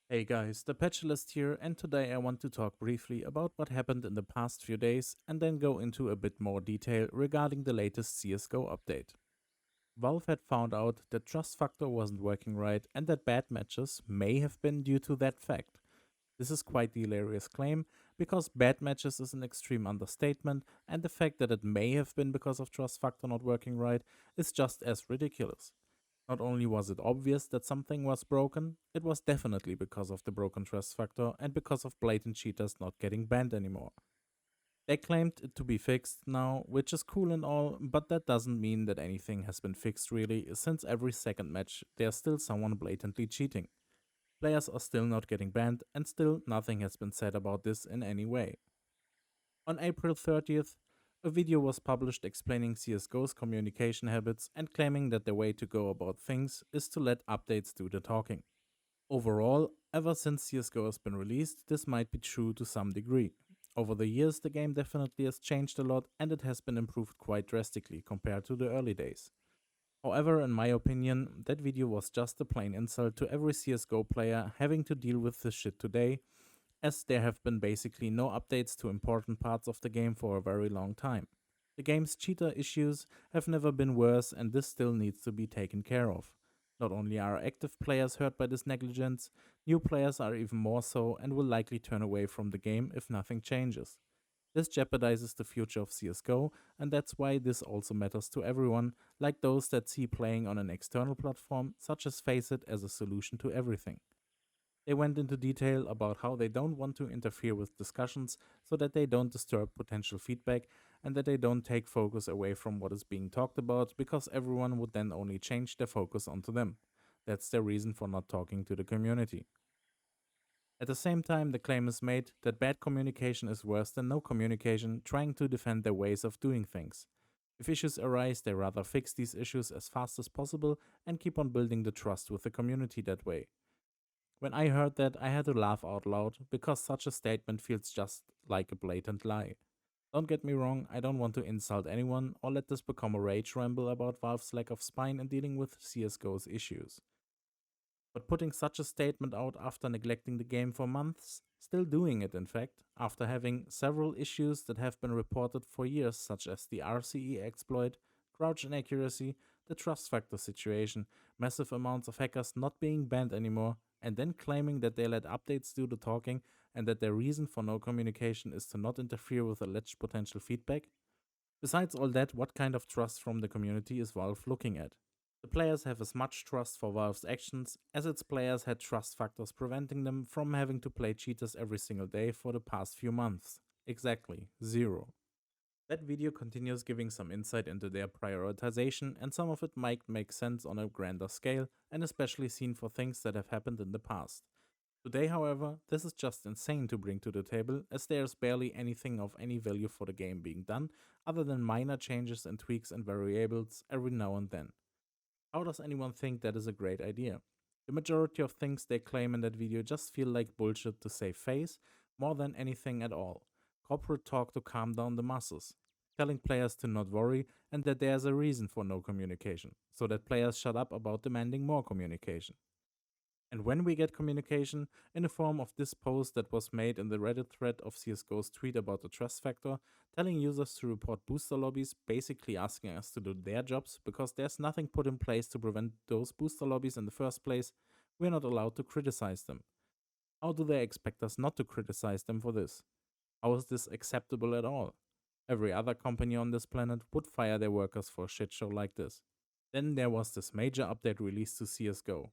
Hey guys, the patch list here, and today I want to talk briefly about what happened in the past few days and then go into a bit more detail regarding the latest CSGO update. Valve had found out that Trust Factor wasn't working right and that bad matches may have been due to that fact. This is quite the hilarious claim because bad matches is an extreme understatement, and the fact that it may have been because of Trust Factor not working right is just as ridiculous. Not only was it obvious that something was broken, it was definitely because of the broken trust factor and because of blatant cheaters not getting banned anymore. They claimed it to be fixed now, which is cool and all, but that doesn't mean that anything has been fixed really, since every second match there's still someone blatantly cheating. Players are still not getting banned, and still nothing has been said about this in any way. On April 30th, a video was published explaining CSGO's communication habits and claiming that the way to go about things is to let updates do the talking. Overall, ever since CSGO has been released, this might be true to some degree. Over the years, the game definitely has changed a lot and it has been improved quite drastically compared to the early days. However, in my opinion, that video was just a plain insult to every CSGO player having to deal with this shit today, as there have been basically no updates to important parts of the game for a very long time. The game's cheater issues have never been worse, and this still needs to be taken care of. Not only are active players hurt by this negligence, new players are even more so and will likely turn away from the game if nothing changes. This jeopardizes the future of CSGO, and that's why this also matters to everyone, like those that see playing on an external platform such as Faceit as a solution to everything. They went into detail about how they don't want to interfere with discussions so that they don't disturb potential feedback and that they don't take focus away from what is being talked about because everyone would then only change their focus onto them. That's their reason for not talking to the community. At the same time, the claim is made that bad communication is worse than no communication trying to defend their ways of doing things. If issues arise, they rather fix these issues as fast as possible and keep on building the trust with the community that way. When I heard that, I had to laugh out loud because such a statement feels just like a blatant lie. Don't get me wrong, I don't want to insult anyone or let this become a rage ramble about Valve's lack of spine in dealing with CSGO's issues. But putting such a statement out after neglecting the game for months, still doing it in fact, after having several issues that have been reported for years, such as the RCE exploit, crouch inaccuracy, the trust factor situation, massive amounts of hackers not being banned anymore, and then claiming that they let updates do the talking and that their reason for no communication is to not interfere with alleged potential feedback? Besides all that, what kind of trust from the community is Valve looking at? The players have as much trust for Valve's actions as its players had trust factors preventing them from having to play cheaters every single day for the past few months. Exactly, zero. That video continues giving some insight into their prioritization, and some of it might make sense on a grander scale, and especially seen for things that have happened in the past. Today, however, this is just insane to bring to the table, as there is barely anything of any value for the game being done, other than minor changes and tweaks and variables every now and then. How does anyone think that is a great idea? The majority of things they claim in that video just feel like bullshit to save face, more than anything at all. Corporate talk to calm down the masses, telling players to not worry and that there's a reason for no communication, so that players shut up about demanding more communication. And when we get communication, in the form of this post that was made in the Reddit thread of CSGO's tweet about the trust factor, telling users to report booster lobbies, basically asking us to do their jobs because there's nothing put in place to prevent those booster lobbies in the first place, we're not allowed to criticize them. How do they expect us not to criticize them for this? How is this acceptable at all? Every other company on this planet would fire their workers for a shit show like this. Then there was this major update released to CSGO.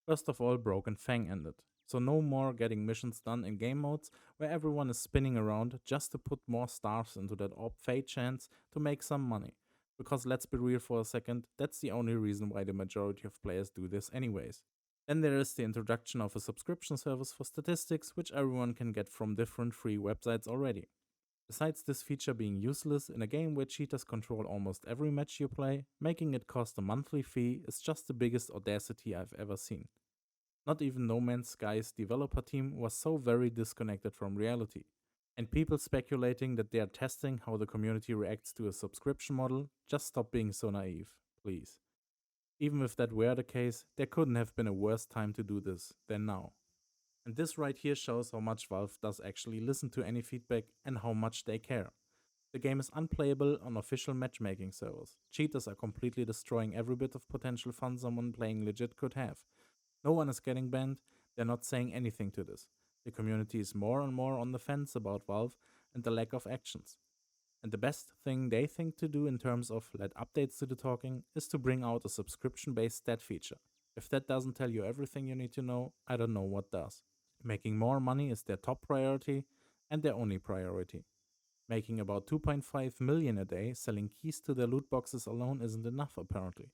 First of all, Broken Fang ended. So no more getting missions done in game modes where everyone is spinning around just to put more stars into that orb fate chance to make some money. Because let's be real for a second, that's the only reason why the majority of players do this anyways. Then there is the introduction of a subscription service for statistics, which everyone can get from different free websites already. Besides this feature being useless in a game where cheaters control almost every match you play, making it cost a monthly fee is just the biggest audacity I've ever seen. Not even No Man's Sky's developer team was so very disconnected from reality. And people speculating that they are testing how the community reacts to a subscription model, just stop being so naive, please. Even if that were the case, there couldn't have been a worse time to do this than now. And this right here shows how much Valve does actually listen to any feedback and how much they care. The game is unplayable on official matchmaking servers. Cheaters are completely destroying every bit of potential fun someone playing legit could have. No one is getting banned, they're not saying anything to this. The community is more and more on the fence about Valve and the lack of actions. And the best thing they think to do in terms of let updates to the talking is to bring out a subscription based stat feature. If that doesn't tell you everything you need to know, I don't know what does. Making more money is their top priority and their only priority. Making about 2.5 million a day selling keys to their loot boxes alone isn't enough apparently.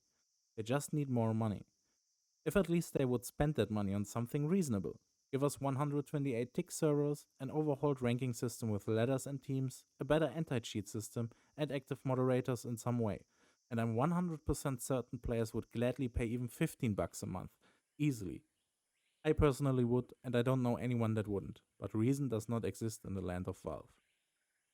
They just need more money. If at least they would spend that money on something reasonable. Give us 128 tick servers, an overhauled ranking system with ladders and teams, a better anti cheat system, and active moderators in some way. And I'm 100% certain players would gladly pay even 15 bucks a month. Easily. I personally would, and I don't know anyone that wouldn't. But reason does not exist in the land of Valve.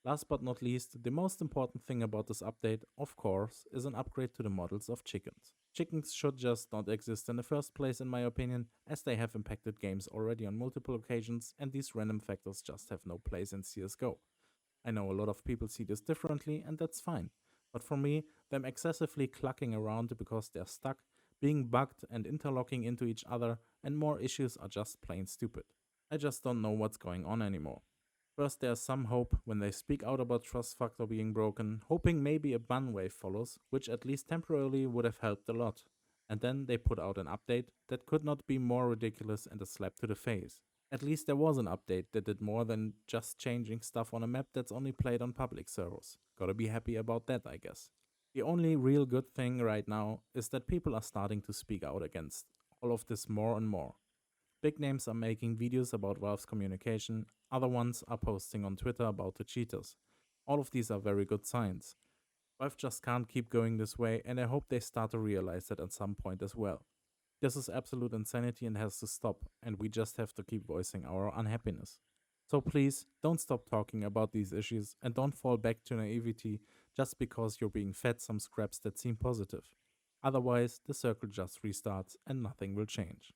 Last but not least, the most important thing about this update, of course, is an upgrade to the models of chickens. Chickens should just not exist in the first place, in my opinion, as they have impacted games already on multiple occasions, and these random factors just have no place in CSGO. I know a lot of people see this differently, and that's fine. But for me, them excessively clucking around because they're stuck, being bugged and interlocking into each other, and more issues are just plain stupid. I just don't know what's going on anymore. First, there's some hope when they speak out about trust factor being broken, hoping maybe a ban wave follows, which at least temporarily would have helped a lot. And then they put out an update that could not be more ridiculous and a slap to the face. At least there was an update that did more than just changing stuff on a map that's only played on public servers. Gotta be happy about that, I guess. The only real good thing right now is that people are starting to speak out against all of this more and more. Big names are making videos about Valve's communication, other ones are posting on Twitter about the cheaters. All of these are very good signs. Valve just can't keep going this way, and I hope they start to realize that at some point as well. This is absolute insanity and has to stop, and we just have to keep voicing our unhappiness. So please, don't stop talking about these issues and don't fall back to naivety just because you're being fed some scraps that seem positive. Otherwise, the circle just restarts and nothing will change.